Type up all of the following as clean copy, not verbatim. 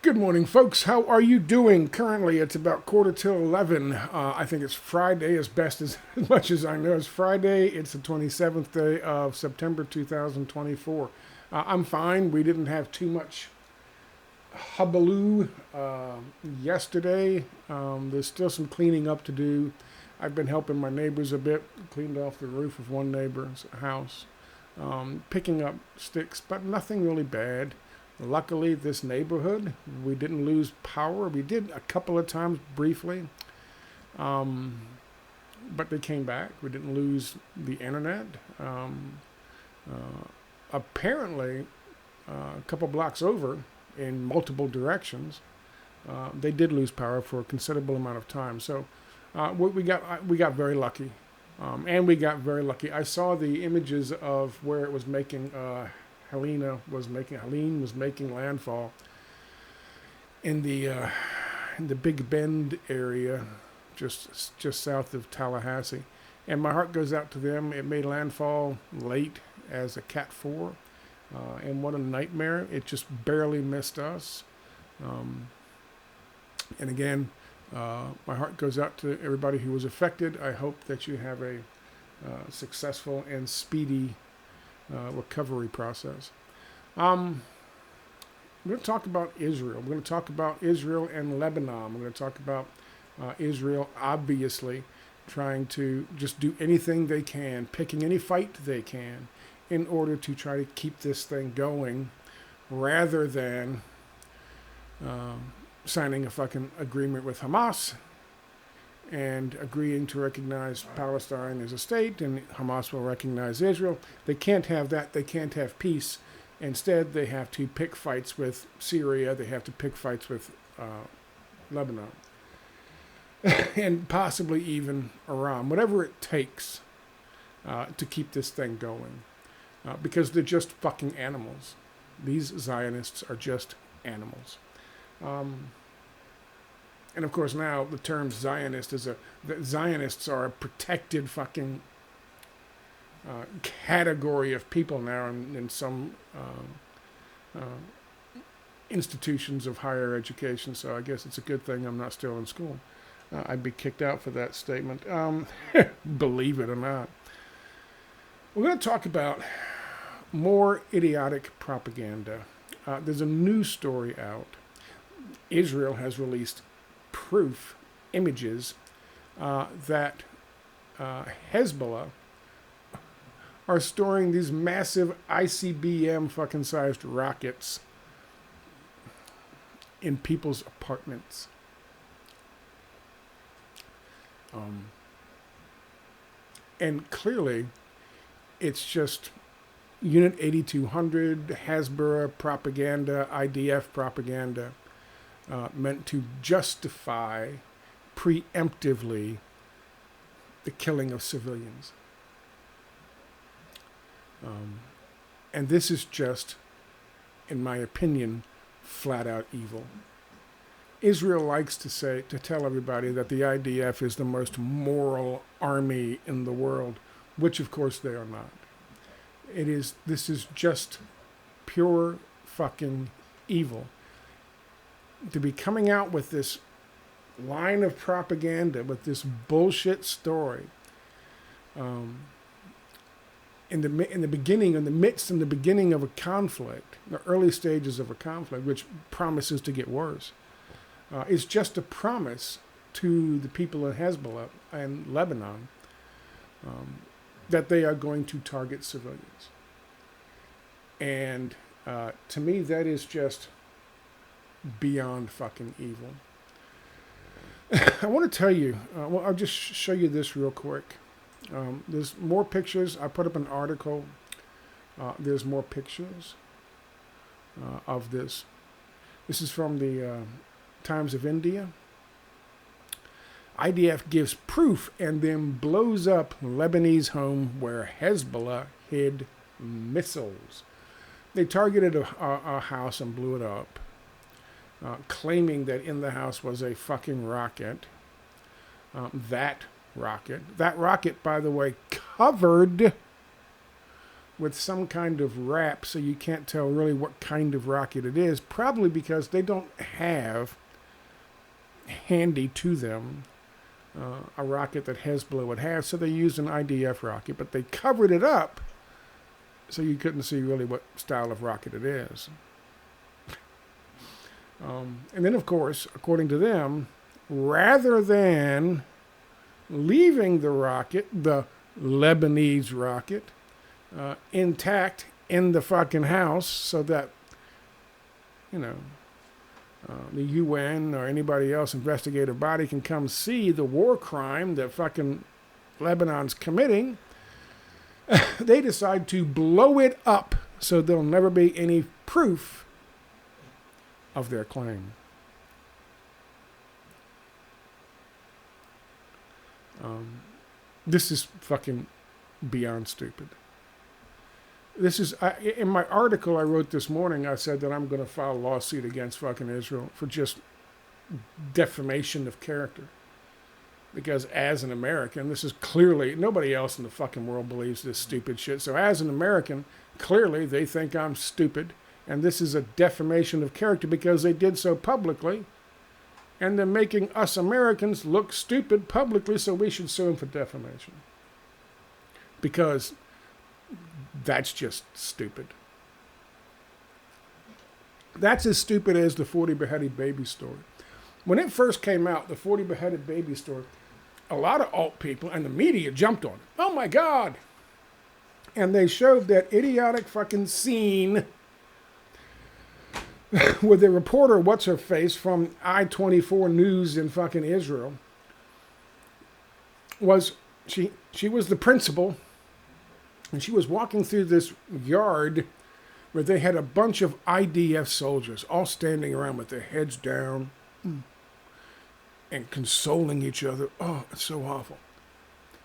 Good morning, folks. How are you doing? Currently, it's about quarter till 11. I think it's Friday, as much as I know. It's Friday. It's the 27th day of September 2024. I'm fine. We didn't have too much hubbaloo yesterday. There's still some cleaning up to do. I've been helping my neighbors a bit. Cleaned off the roof of one neighbor's house, picking up sticks, but nothing really bad. Luckily, this neighborhood, we didn't lose power. We did a couple of times briefly, um, but they came back. We didn't lose the internet. Uh, Apparently, a couple blocks over, in multiple directions, they did lose power for a considerable amount of time. So we got very lucky, and we got very lucky. I saw the images of where it was making. Helene was making landfall in the Big Bend area, just south of Tallahassee, and my heart goes out to them. It made landfall late as a Cat 4, and what a nightmare! It just barely missed us. Um, and again, my heart goes out to everybody who was affected. I hope that you have a successful and speedy recovery process. Um, we're going to talk about Israel. We're going to talk about Israel and Lebanon. We're going to talk about Israel, obviously, trying to just do anything they can, picking any fight they can, in order to try to keep this thing going, rather than signing a fucking agreement with Hamas and agreeing to recognize Palestine as a state, and Hamas will recognize Israel. They can't have that. They can't have peace. Instead, they have to pick fights with Syria. They have to pick fights with Lebanon, and possibly even Iran. Whatever it takes to keep this thing going, because they're just fucking animals. These Zionists are just animals. Um, And of course, now the term Zionist the Zionists are a protected fucking category of people now in some institutions of higher education. So I guess it's a good thing I'm not still in school. I'd be kicked out for that statement. Believe it or not. We're going to talk about more idiotic propaganda. There's a new story out. Israel has released proof, images, that Hezbollah are storing these massive ICBM fucking sized rockets in people's apartments. Um, and clearly, it's just Unit 8200, Hasbara propaganda, IDF propaganda, meant to justify preemptively the killing of civilians. And this is just, in my opinion, flat out evil. Israel likes to tell everybody that the IDF is the most moral army in the world, which of course they are not. This is just pure fucking evil. To be coming out with this line of propaganda, with this bullshit story, in the beginning, in the beginning of a conflict, the early stages of a conflict, which promises to get worse, is just a promise to the people in Hezbollah and Lebanon, that they are going to target civilians. And to me, that is just beyond fucking evil. I want to tell you, I'll just show you this real quick. There's more pictures. I put up an article. There's more pictures of this. This is from the Times of India. IDF gives proof and then blows up Lebanese home where Hezbollah hid missiles. They targeted a house and blew it up, claiming that in the house was a fucking rocket. That rocket, by the way, covered with some kind of wrap so you can't tell really what kind of rocket it is, probably because they don't have handy to them a rocket that Hezbollah would have, so they used an IDF rocket, but they covered it up so you couldn't see really what style of rocket it is. And then, of course, according to them, rather than leaving the rocket, the Lebanese rocket, intact in the fucking house so that, you know, the UN or anybody else, investigative body, can come see the war crime that fucking Lebanon's committing, they decide to blow it up so there'll never be any proof of their claim. This is fucking beyond stupid. This is, in my article I wrote this morning, I said that I'm going to file a lawsuit against fucking Israel for just defamation of character. Because as an American, this is clearly, nobody else in the fucking world believes this stupid shit. So as an American, clearly they think I'm stupid. And this is a defamation of character because they did so publicly. And they're making us Americans look stupid publicly, so we should sue them for defamation. Because that's just stupid. That's as stupid as the 40 beheaded baby story. When it first came out, the 40 beheaded baby story, a lot of alt people and the media jumped on it. Oh my God! And they showed that idiotic fucking scene with the reporter, what's her face, from I-24 News in fucking Israel. She was the principal. And she was walking through this yard where they had a bunch of IDF soldiers all standing around with their heads down and consoling each other. Oh, it's so awful.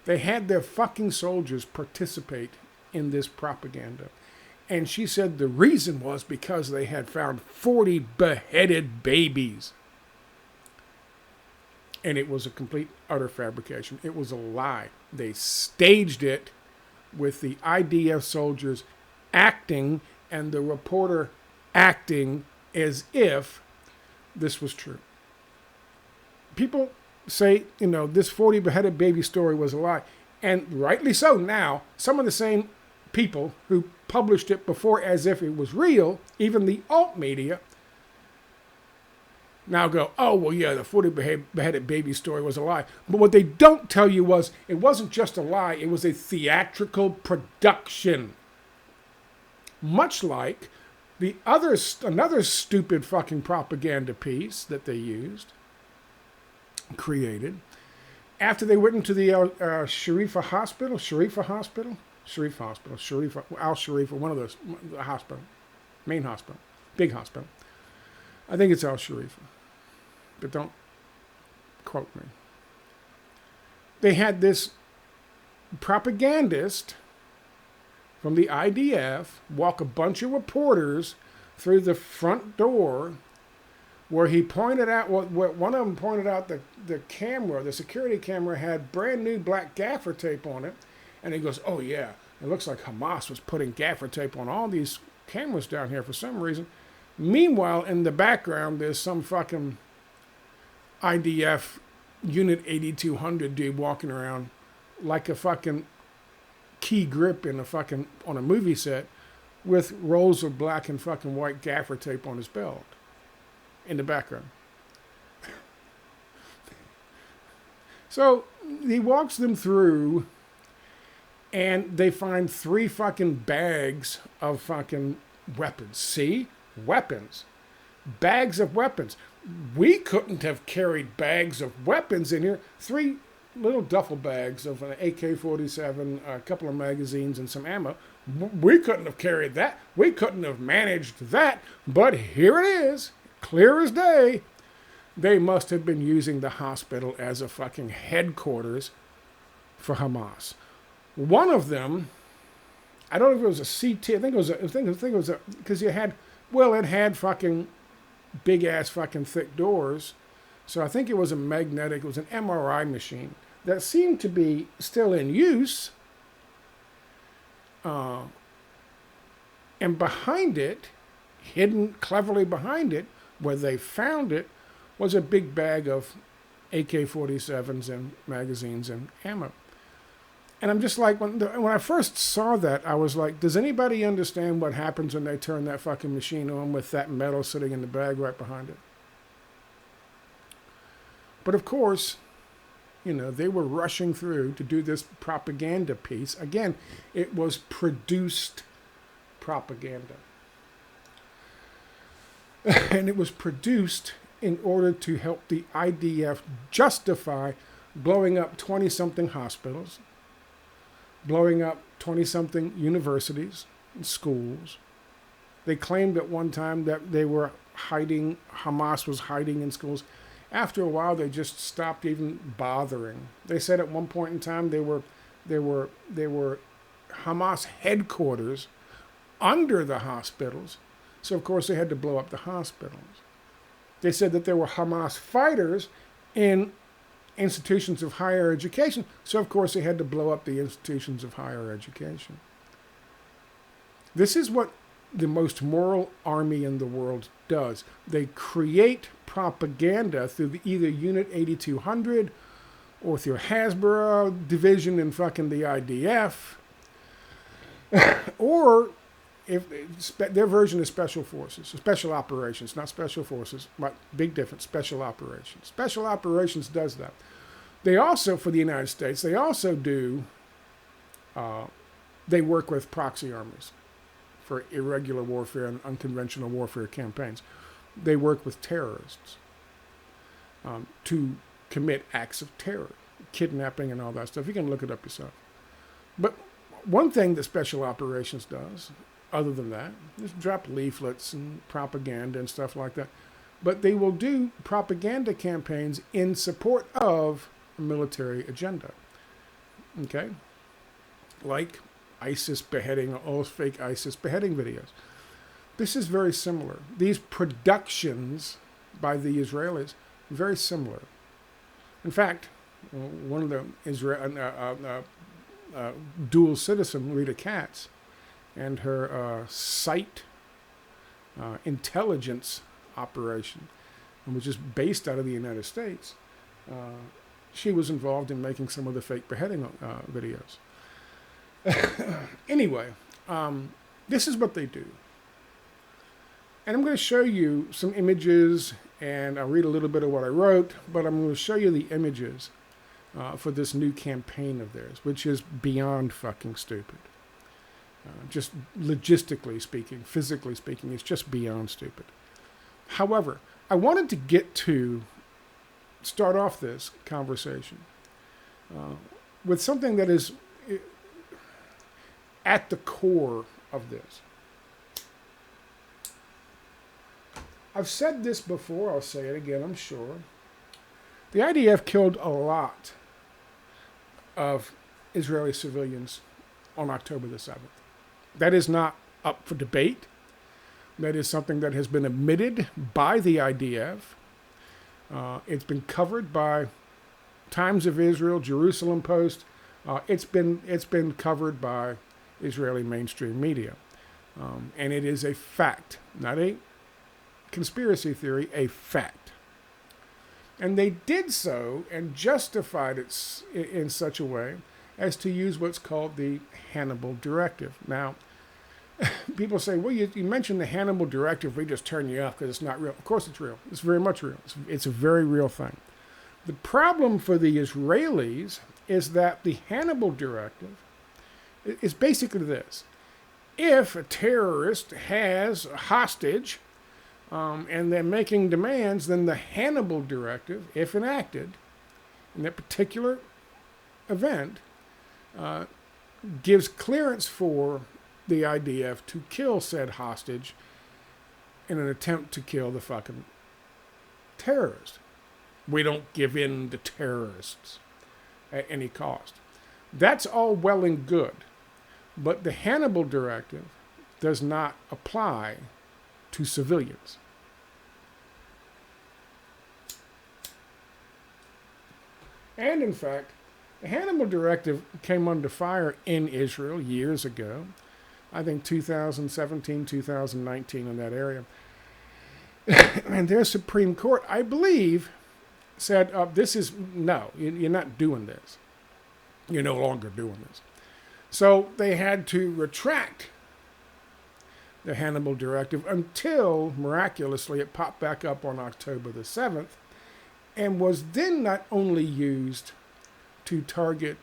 They had their fucking soldiers participate in this propaganda. And she said the reason was because they had found 40 beheaded babies. And it was a complete, utter fabrication. It was a lie. They staged it with the IDF soldiers acting and the reporter acting as if this was true. People say, you know, this 40 beheaded baby story was a lie. And rightly so now. Some of the same people who published it before as if it was real, even the alt media, now go, oh, well, yeah, the 40 beheaded baby story was a lie. But what they don't tell you was it wasn't just a lie, it was a theatrical production. Much like another stupid fucking propaganda piece that they used, created, after they went into the Sharifa Hospital, Al-Sharifa, one of those, the hospital, main hospital, big hospital. I think it's Al-Sharifa, but don't quote me. They had this propagandist from the IDF walk a bunch of reporters through the front door where he pointed out, one of them pointed out the camera, the security camera had brand new black gaffer tape on it. And he goes, oh yeah, it looks like Hamas was putting gaffer tape on all these cameras down here for some reason. Meanwhile, in the background, there's some fucking IDF Unit 8200 dude walking around like a fucking key grip in on a movie set with rolls of black and fucking white gaffer tape on his belt in the background. So he walks them through and they find 3 fucking bags of fucking weapons. See? Weapons. Bags of weapons. We couldn't have carried bags of weapons in here. 3 little duffel bags of an AK-47, a couple of magazines, and some ammo. We couldn't have carried that. We couldn't have managed that. But here it is, clear as day. They must have been using the hospital as a fucking headquarters for Hamas. One of them, I don't know if it was a CT. I think it was because it had fucking big ass fucking thick doors. So I think it was an MRI machine that seemed to be still in use. And behind it, hidden cleverly behind it, where they found it, was a big bag of AK-47s and magazines and ammo. And I'm just like, when I first saw that, I was like, does anybody understand what happens when they turn that fucking machine on with that metal sitting in the bag right behind it? But of course, you know, they were rushing through to do this propaganda piece. Again, it was produced propaganda. And it was produced in order to help the IDF justify blowing up 20-something hospitals, blowing up 20-something universities and schools. They claimed at one time that they were hiding, Hamas was hiding in schools. After a while, they just stopped even bothering. They said at one point in time they were Hamas headquarters under the hospitals. So of course they had to blow up the hospitals. They said that there were Hamas fighters in institutions of higher education. So of course they had to blow up the institutions of higher education. This is what the most moral army in the world does. They create propaganda through either Unit 8200 or through Hasbro division in fucking the IDF, or if their version is special forces, special operations, not special forces, but big difference, special operations. Special operations does that. They also, for the United States, they also do, they work with proxy armies for irregular warfare and unconventional warfare campaigns. They work with terrorists to commit acts of terror, kidnapping and all that stuff. You can look it up yourself. But one thing that special operations does, other than that, is drop leaflets and propaganda and stuff like that. But they will do propaganda campaigns in support of a military agenda. Okay? Like ISIS beheading, all those fake ISIS beheading videos. This is very similar. These productions by the Israelis, very similar. In fact, one of the dual citizen, Rita Katz, and her site intelligence operation, which is based out of the United States, she was involved in making some of the fake beheading videos. Anyway, this is what they do. And I'm going to show you some images, and I'll read a little bit of what I wrote, but I'm going to show you the images for this new campaign of theirs, which is beyond fucking stupid. Just logistically speaking, physically speaking, it's just beyond stupid. However, I wanted to start off this conversation with something that is at the core of this. I've said this before, I'll say it again, I'm sure. The IDF killed a lot of Israeli civilians on October the 7th. That is not up for debate. That is something that has been admitted by the IDF. It's been covered by Times of Israel, Jerusalem Post. It's been covered by Israeli mainstream media. And it is a fact, not a conspiracy theory, a fact. And they did so and justified it in such a way as to use what's called the Hannibal Directive. Now, people say, well, you mentioned the Hannibal Directive, we just turn you off because it's not real. Of course it's real. It's very much real. It's a very real thing. The problem for the Israelis is that the Hannibal Directive is basically this. If a terrorist has a hostage and they're making demands, then the Hannibal Directive, if enacted in that particular event, gives clearance for the IDF to kill said hostage in an attempt to kill the fucking terrorist. We don't give in to terrorists at any cost. That's all well and good, but the Hannibal Directive does not apply to civilians. And in fact, the Hannibal Directive came under fire in Israel years ago I think 2017, 2019 in that area. And their Supreme Court, I believe, said, no, you're not doing this. You're no longer doing this. So they had to retract the Hannibal Directive until, miraculously, it popped back up on October the 7th and was then not only used to target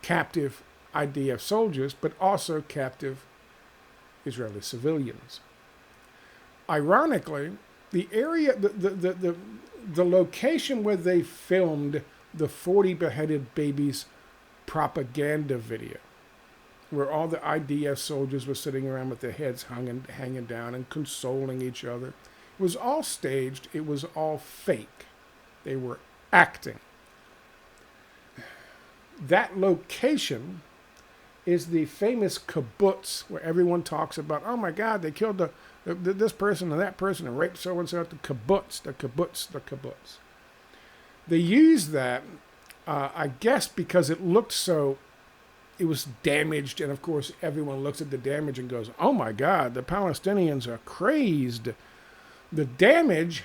captive IDF soldiers, but also captive Israeli civilians. Ironically, the area, the location where they filmed the 40 beheaded babies propaganda video, where all the IDF soldiers were sitting around with their heads hanging down and consoling each other, it was all staged. It was all fake. They were acting. That location is the famous kibbutz where everyone talks about, oh my God, they killed this person and that person and raped so-and-so at the kibbutz, the kibbutz, the kibbutz. They used that, I guess, because it looked so, it was damaged, and of course everyone looks at the damage and goes, oh my God, the Palestinians are crazed. The damage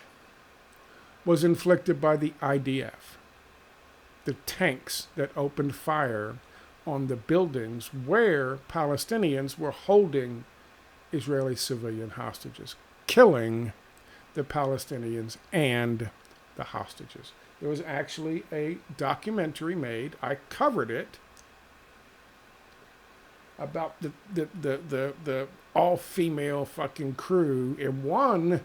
was inflicted by the IDF, the tanks that opened fire on the buildings where Palestinians were holding Israeli civilian hostages, killing the Palestinians and the hostages. There was actually a documentary made, I covered it, about the all-female fucking crew in one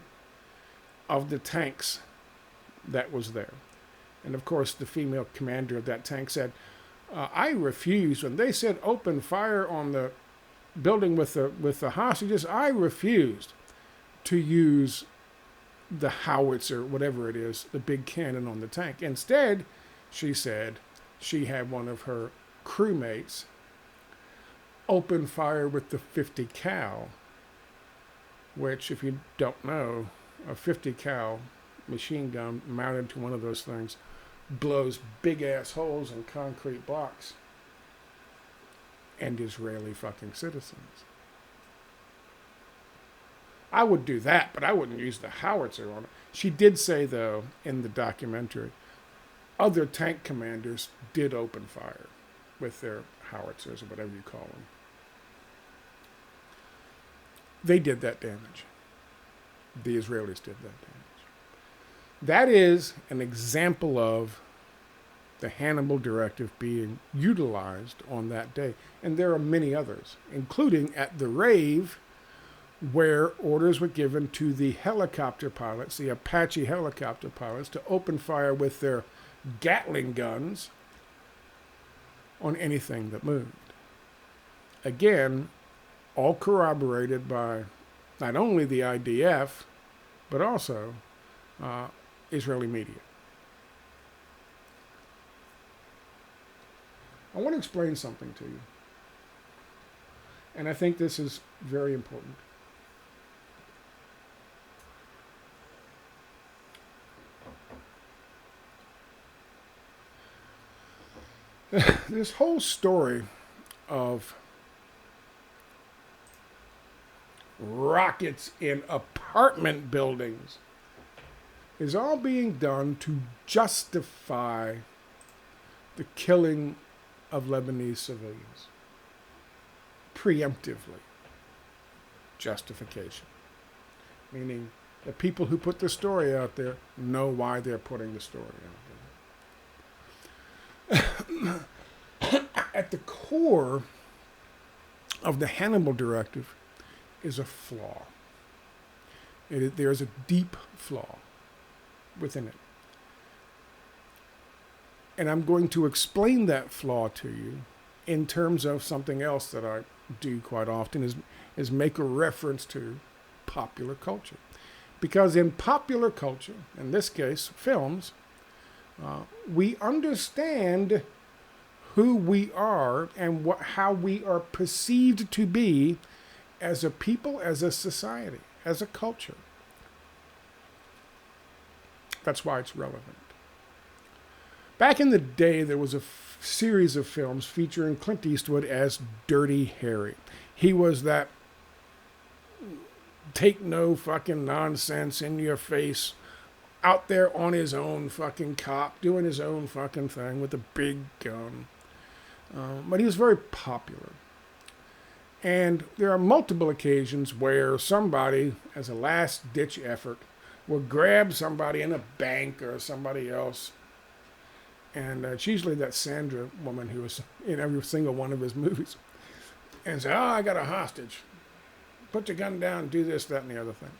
of the tanks that was there. And of course, the female commander of that tank said, I refused. When they said open fire on the building with the hostages, I refused to use the howitzer, whatever it is, the big cannon on the tank. Instead, she said she had one of her crewmates open fire with the 50 cal, which, if you don't know, a 50 cal machine gun mounted to one of those things blows big ass holes in concrete blocks and Israeli fucking citizens. I would do that, but I wouldn't use the howitzer on it. She did say, though, in the documentary, other tank commanders did open fire with their howitzers, or whatever you call them. They did that damage. The Israelis did that damage. That is an example of the Hannibal Directive being utilized on that day. And there are many others, including at the rave, where orders were given to the helicopter pilots, the Apache helicopter pilots, to open fire with their Gatling guns on anything that moved. Again, all corroborated by not only the IDF, but also Israeli media. I want to explain something to you. And I think this is very important. This whole story of rockets in apartment buildings is all being done to justify the killing of Lebanese civilians. Preemptively. Justification. Meaning the people who put the story out there know why they're putting the story out there. At the core of the Hannibal Directive is a flaw. There is a deep flaw within it. And I'm going to explain that flaw to you in terms of something else that I do quite often, is make a reference to popular culture. Because in popular culture, in this case, films, we understand who we are and how we are perceived to be as a people, as a society, as a culture. That's why it's relevant. Back in the day, there was a series of films featuring Clint Eastwood as Dirty Harry. He was that take no fucking nonsense in your face, out there on his own fucking cop, doing his own fucking thing with a big gun. But he was very popular. And there are multiple occasions where somebody, as a last-ditch effort, will grab somebody in a bank or somebody else. And it's usually that Sandra woman who was in every single one of his movies. And say, oh, I got a hostage. Put your gun down, do this, that, and the other thing.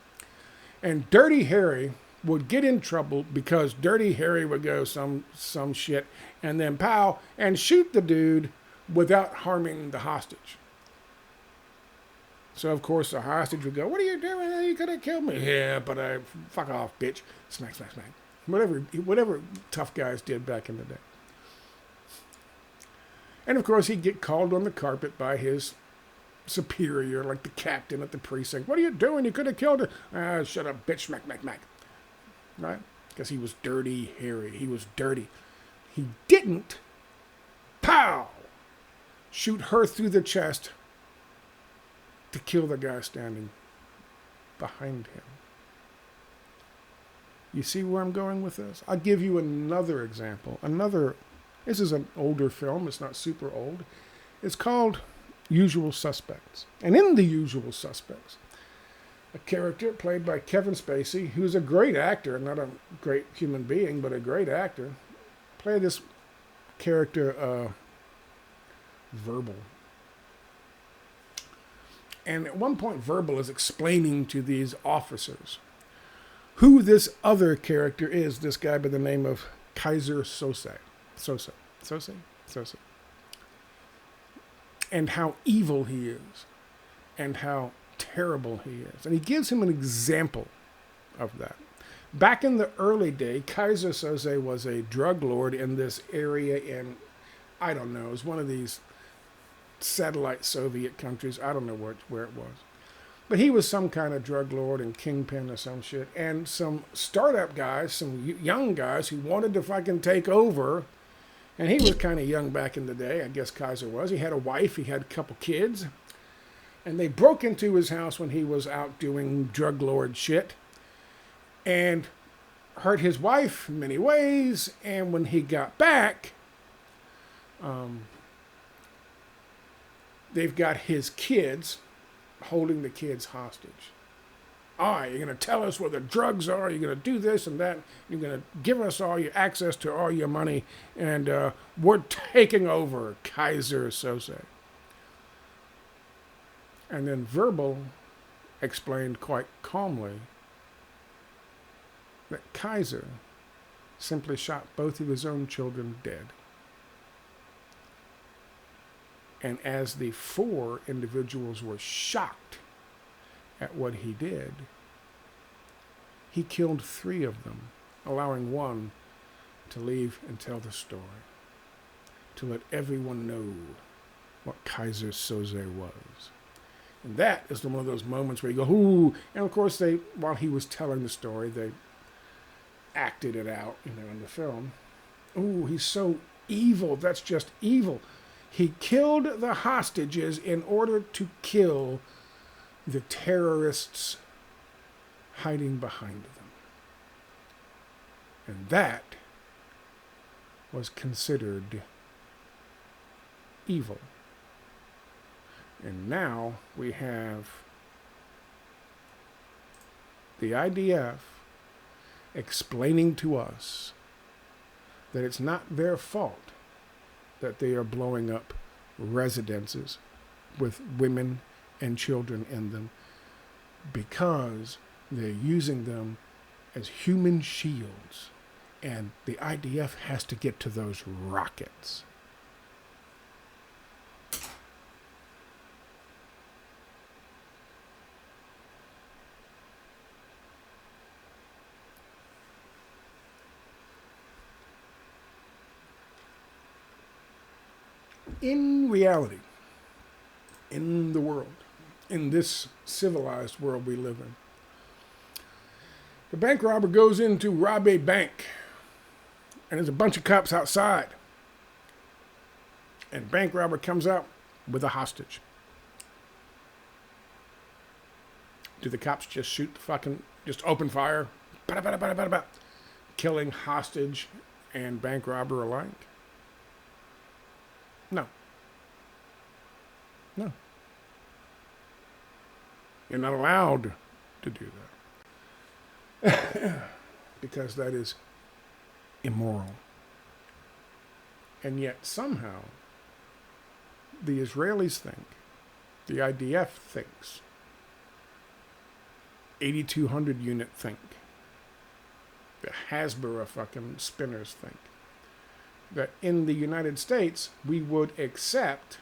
And Dirty Harry would get in trouble because Dirty Harry would go some shit and then pow and shoot the dude without harming the hostage. So, of course, the hostage would go, what are you doing? You could have killed me. Yeah, but I fuck off, bitch. Smack, smack, smack. Whatever tough guys did back in the day. And, of course, he'd get called on the carpet by his superior, like the captain at the precinct. What are you doing? You could have killed her. Shut up, bitch. Smack, smack, smack. Right? Because he was Dirty Harry. He was dirty. He didn't, pow, shoot her through the chest to kill the guy standing behind him. You see where I'm going with this? I'll give you another example. This is an older film. It's not super old. It's called Usual Suspects. And in The Usual Suspects, a character played by Kevin Spacey, who's a great actor, not a great human being, but a great actor, played this character, Verbal. And at one point, Verbal is explaining to these officers who this other character is, this guy by the name of Kaiser Soze. And how evil he is. And how terrible he is. And he gives him an example of that. Back in the early day, Kaiser Soze was a drug lord in this area in, I don't know, it was one of these satellite Soviet countries. I don't know where it was. But he was some kind of drug lord and kingpin or some shit. And some startup guys, some young guys who wanted to fucking take over. And he was kind of young back in the day, I guess Kaiser was. He had a wife, he had a couple kids. And they broke into his house when he was out doing drug lord shit. And hurt his wife in many ways. And when he got back, they've got his kids holding the kids hostage. You're going to tell us where the drugs are. You're going to do this and that. You're going to give us all your access to all your money. And we're taking over, Kaiser Soze. And then Verbal explained quite calmly that Kaiser simply shot both of his own children dead. And as the 4 individuals were shocked at what he did, he killed 3 of them, allowing 1 to leave and tell the story, to let everyone know what Kaiser Soze was. And that is one of those moments where you go, ooh. And of course, while he was telling the story, they acted it out, in the film. Ooh, he's so evil. That's just evil. He killed the hostages in order to kill the terrorists hiding behind them. And that was considered evil. And now we have the IDF explaining to us that it's not their fault that they are blowing up residences with women and children in them, because they're using them as human shields, and the IDF has to get to those rockets. In reality, in the world, in this civilized world we live in, the bank robber goes in to rob a bank, and there's a bunch of cops outside. And bank robber comes out with a hostage. Do the cops just shoot the fucking, just open fire? Ba-da-ba-da-ba-da-ba-da, killing hostage and bank robber alike? No. No. You're not allowed to do that. Because that is immoral. And yet somehow the Israelis think, the IDF thinks, 8200 unit think, the Hasbara fucking spinners think, that in the United States we would accept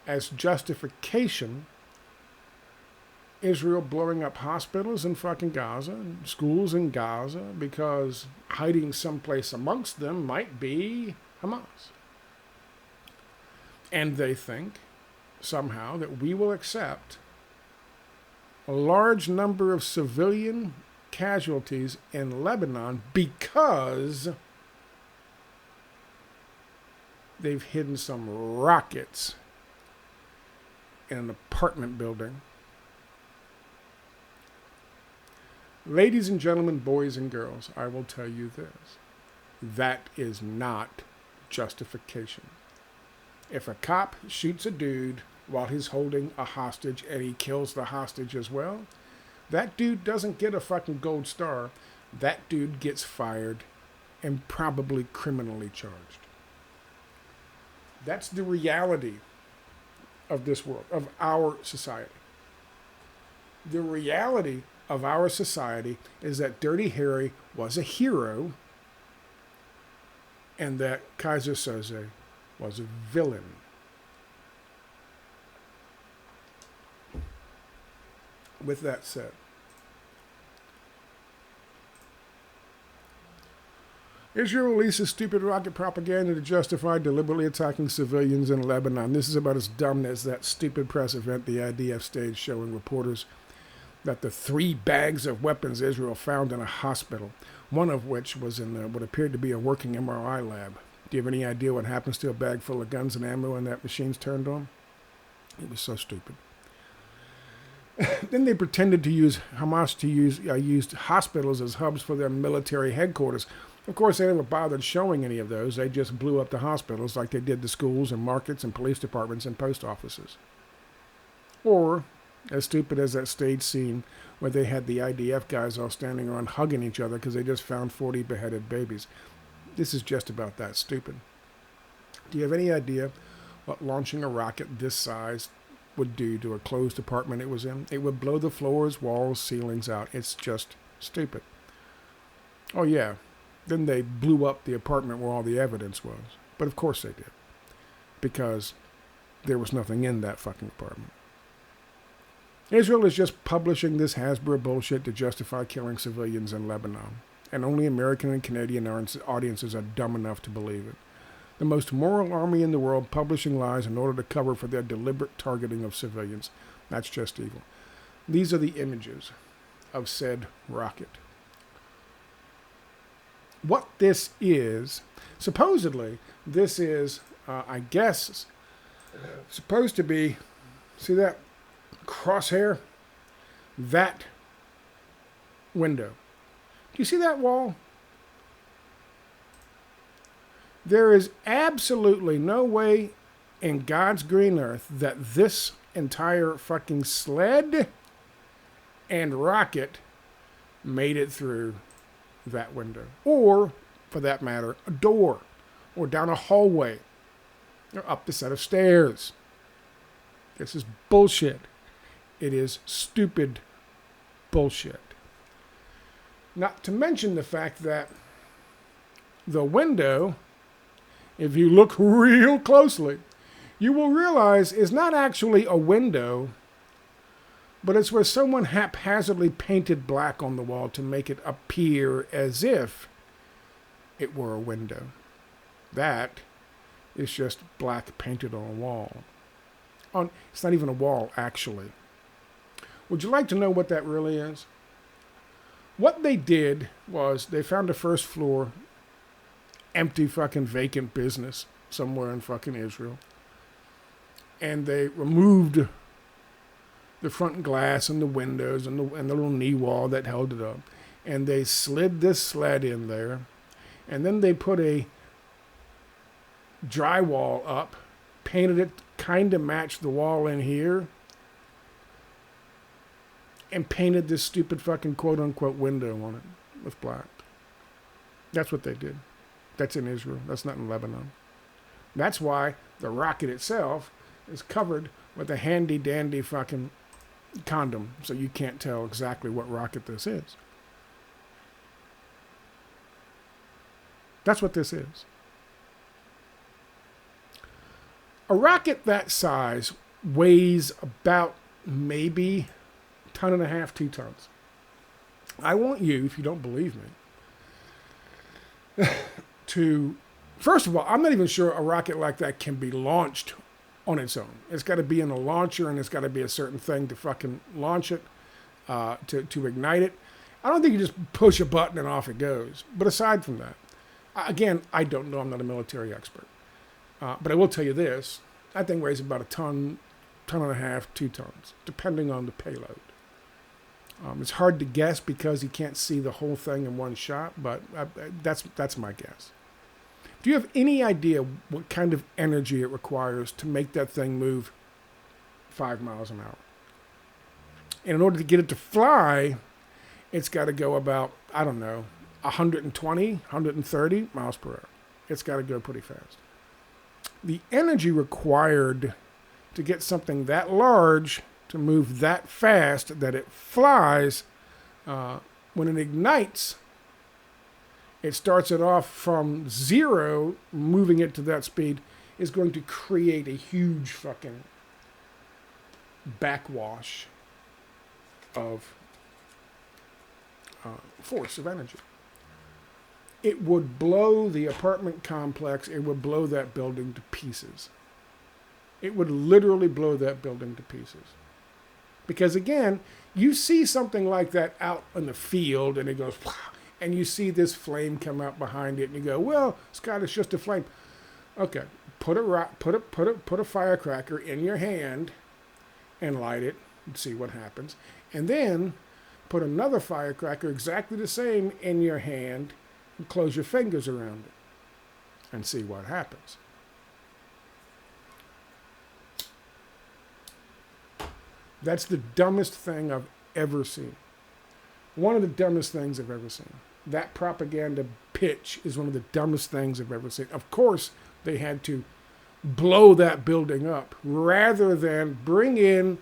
as justification Israel blowing up hospitals in fucking Gaza and schools in Gaza because hiding someplace amongst them might be Hamas. And they think somehow that we will accept a large number of civilian casualties in Lebanon because they've hidden some rockets in an apartment building. Ladies and gentlemen, boys and girls, I will tell you this. That is not justification. If a cop shoots a dude while he's holding a hostage and he kills the hostage as well, that dude doesn't get a fucking gold star. That dude gets fired and probably criminally charged. That's the reality of this world, of our society. The reality of our society is that Dirty Harry was a hero and that Kaiser Soze was a villain. With that said, Israel releases stupid rocket propaganda to justify deliberately attacking civilians in Lebanon. This is about as dumb as that stupid press event the IDF staged showing reporters that the 3 bags of weapons Israel found in a hospital, one of which was in what appeared to be a working MRI lab. Do you have any idea what happens to a bag full of guns and ammo when that machine's turned on? It was so stupid. Then they pretended to use Hamas to used hospitals as hubs for their military headquarters. Of course, they never bothered showing any of those. They just blew up the hospitals like they did the schools and markets and police departments and post offices. Or, as stupid as that stage scene where they had the IDF guys all standing around hugging each other because they just found 40 beheaded babies. This is just about that stupid. Do you have any idea what launching a rocket this size would do to a closed apartment it was in? It would blow the floors, walls, ceilings out. It's just stupid. Oh yeah, then they blew up the apartment where all the evidence was. But of course they did. Because there was nothing in that fucking apartment. Israel is just publishing this Hasbara bullshit to justify killing civilians in Lebanon. And only American and Canadian audiences are dumb enough to believe it. The most moral army in the world publishing lies in order to cover for their deliberate targeting of civilians. That's just evil. These are the images of said rocket. What this is, supposedly, this is, I guess, supposed to be, see that crosshair? That window. Do you see that wall? There is absolutely no way in God's green earth that this entire fucking sled and rocket made it through that window. Or, for that matter, a door. Or down a hallway. Or up the set of stairs. This is bullshit. It is stupid bullshit. Not to mention the fact that the window, if you look real closely, you will realize is not actually a window, but it's where someone haphazardly painted black on the wall to make it appear as if it were a window. That is just black painted on a wall. It's not even a wall, actually. Would you like to know what that really is? What they did was they found a first floor empty fucking vacant business somewhere in fucking Israel. And they removed the front glass and the windows and the little knee wall that held it up. And they slid this sled in there. And then they put a drywall up, painted it kind of matched the wall in here, and painted this stupid fucking quote-unquote window on it with black. That's what they did. That's in Israel. That's not in Lebanon. That's why the rocket itself is covered with a handy-dandy fucking condom, so you can't tell exactly what rocket this is. That's what this is. A rocket that size weighs about maybe 1.5 tons, 2 tons. I want you, if you don't believe me, to, first of all, I'm not even sure a rocket like that can be launched on its own. It's got to be in a launcher, and it's got to be a certain thing to fucking launch it, to ignite it. I don't think you just push a button and off it goes. But aside from that, again, I don't know. I'm not a military expert. But I will tell you this. That thing weighs about 1.5 tons, 2 tons, depending on the payload. It's hard to guess because you can't see the whole thing in one shot, but that's my guess. Do you have any idea what kind of energy it requires to make that thing move 5 miles an hour? And in order to get it to fly, it's got to go about, 120, 130 miles per hour. It's got to go pretty fast. The energy required to get something that large to move that fast that it flies, when it ignites, it starts it off from 0, moving it to that speed, is going to create a huge fucking backwash of force of energy. It would blow the apartment complex. It would blow that building to pieces. It would literally blow that building to pieces. Because again, you see something like that out in the field and it goes, and you see this flame come out behind it and you go, well, Scott, it's just a flame. Okay, put a firecracker in your hand and light it and see what happens. And then put another firecracker exactly the same in your hand and close your fingers around it and see what happens. That's the dumbest thing I've ever seen. One of the dumbest things I've ever seen. That propaganda pitch is one of the dumbest things I've ever seen. Of course, they had to blow that building up rather than bring in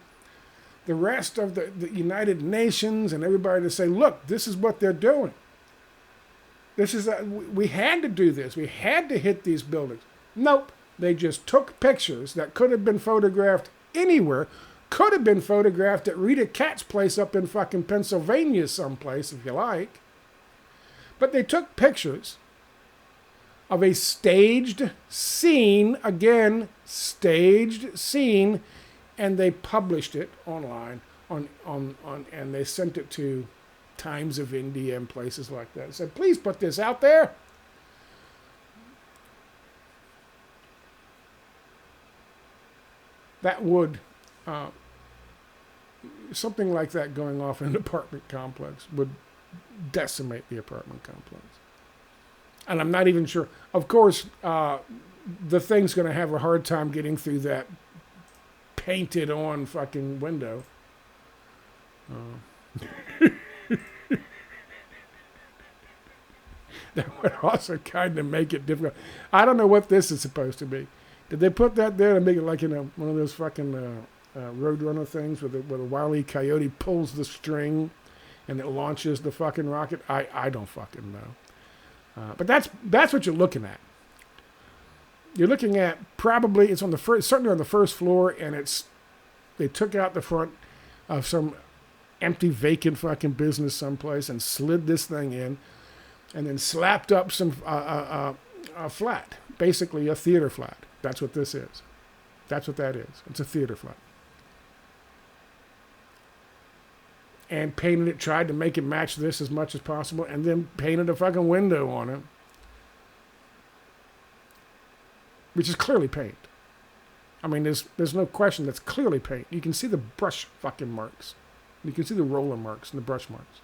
the rest of the United Nations and everybody to say, look, this is what they're doing. We had to do this. We had to hit these buildings. Nope. They just took pictures that could have been photographed anywhere. Could have been photographed at Rita Katz's place up in fucking Pennsylvania someplace, if you like. But they took pictures of a staged scene, again, staged scene, and they published it online and they sent it to Times of India and places like that. Said, please put this out there. That would, something like that going off in an apartment complex would decimate the apartment complex. And I'm not even sure. Of course, the thing's going to have a hard time getting through that painted on fucking window. That would also kind of make it difficult. I don't know what this is supposed to be. Did they put that there to make it like in one of those fucking Roadrunner things where the Wile E. Coyote pulls the string and it launches the fucking rocket? I don't fucking know. But that's what you're looking at. You're looking at probably, it's on the first, certainly on the first floor, and they took out the front of some empty, vacant fucking business someplace and slid this thing in, and then slapped up some a flat, basically a theater flat. That's what this is. That's what that is. It's a theater flat. And painted it, tried to make it match this as much as possible, and then painted a fucking window on it. which is clearly paint. I mean, there's no question that's clearly paint. You can see the brush fucking marks. You can see the roller marks and the brush marks.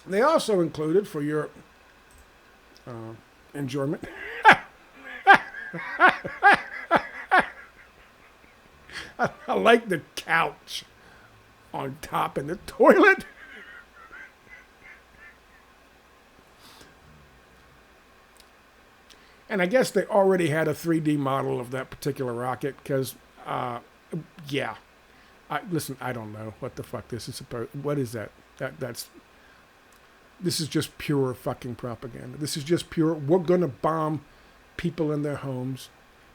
They also included, for your enjoyment, I like the couch on top in the toilet. And I guess they already had a 3D model of that particular rocket because, yeah. Listen, I don't know what the fuck this is supposed. What is that? This is just pure fucking propaganda. This is just pure. We're gonna bomb people in their homes,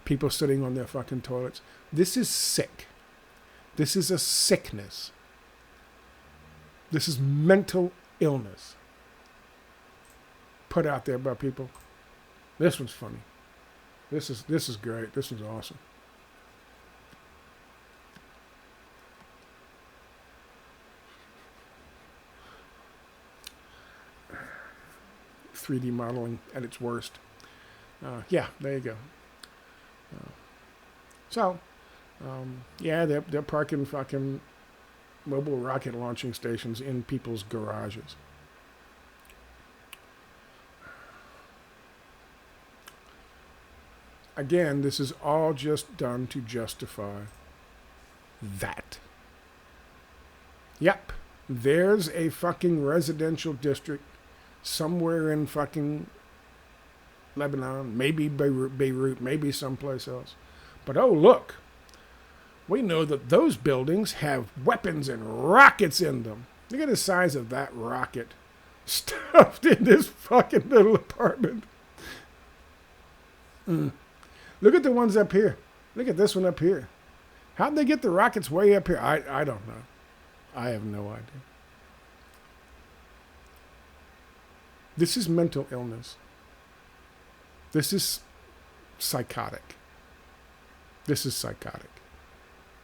people sitting on their fucking toilets. This is sick. This is a sickness. This is mental illness put out there by people. This one's funny. This is great. This one's awesome. .3D modeling at its worst. Yeah, there you go. Yeah, they're parking fucking mobile rocket launching stations in people's garages. Again, this is all just done to justify that. Yep, there's a fucking residential district somewhere in fucking Lebanon, maybe Beirut, maybe someplace else. But oh, look, we know that those buildings have weapons and rockets in them. Look at the size of that rocket stuffed in this fucking little apartment. Look at the ones up here. Look at this one up here. How'd they get the rockets way up here? I don't know. I have no idea. This is mental illness. This is psychotic. This is psychotic.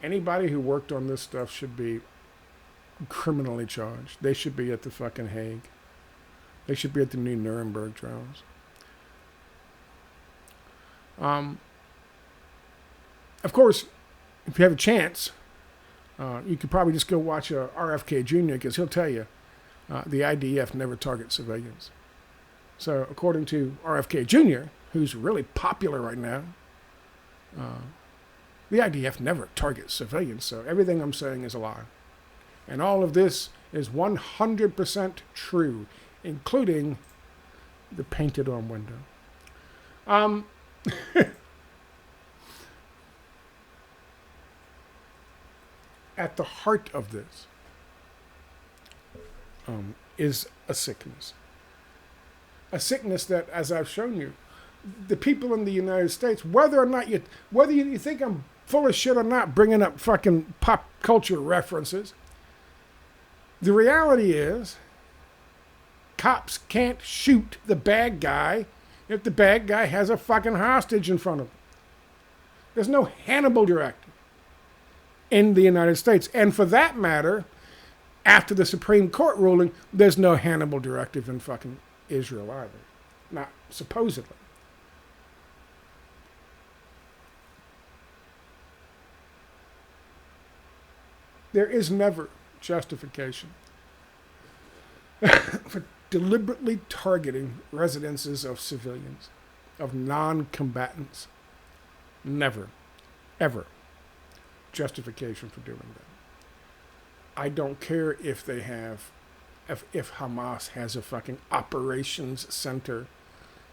Anybody who worked on this stuff should be criminally charged. They should be at the fucking Hague. They should be at the new Nuremberg trials. Of course, if you have a chance, you could probably just go watch RFK Jr. because he'll tell you the IDF never targets civilians. So according to RFK Jr., who's really popular right now, the IDF never targets civilians. So everything I'm saying is a lie. And all of this is 100% true, including the painted on window. At the heart of this is a sickness. A sickness that, as I've shown you, the people in the United States, whether you think I'm full of shit or not, bringing up fucking pop culture references, the reality is cops can't shoot the bad guy if the bad guy has a fucking hostage in front of him. There's no Hannibal directive in the United States. And for that matter, after the Supreme Court ruling, there's no Hannibal directive in fucking Israel either. Not supposedly. There is never justification for deliberately targeting residences of civilians, of non-combatants. Never, ever justification for doing that. I don't care if they have, if Hamas has a fucking operations center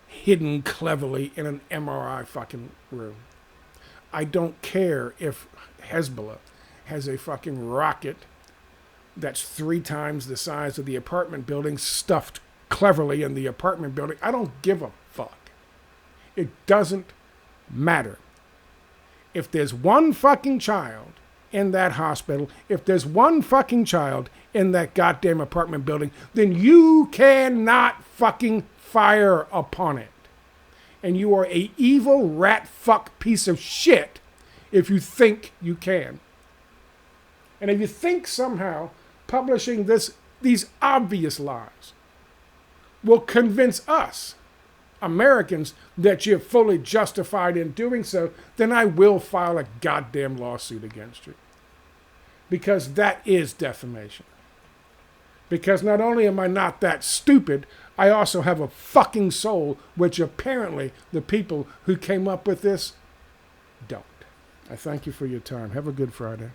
hidden cleverly in an MRI fucking room. I don't care if Hezbollah has a fucking rocket that's 3 times the size of the apartment building stuffed cleverly in the apartment building. I don't give a fuck. It doesn't matter. If there's one fucking child in that hospital, if there's one fucking child in that goddamn apartment building, then you cannot fucking fire upon it. And you are a evil rat fuck piece of shit if you think you can. And if you think somehow publishing these obvious lies will convince us, Americans, that you're fully justified in doing so, then I will file a goddamn lawsuit against you. Because that is defamation. Because not only am I not that stupid, I also have a fucking soul, which apparently the people who came up with this don't. I thank you for your time. Have a good Friday.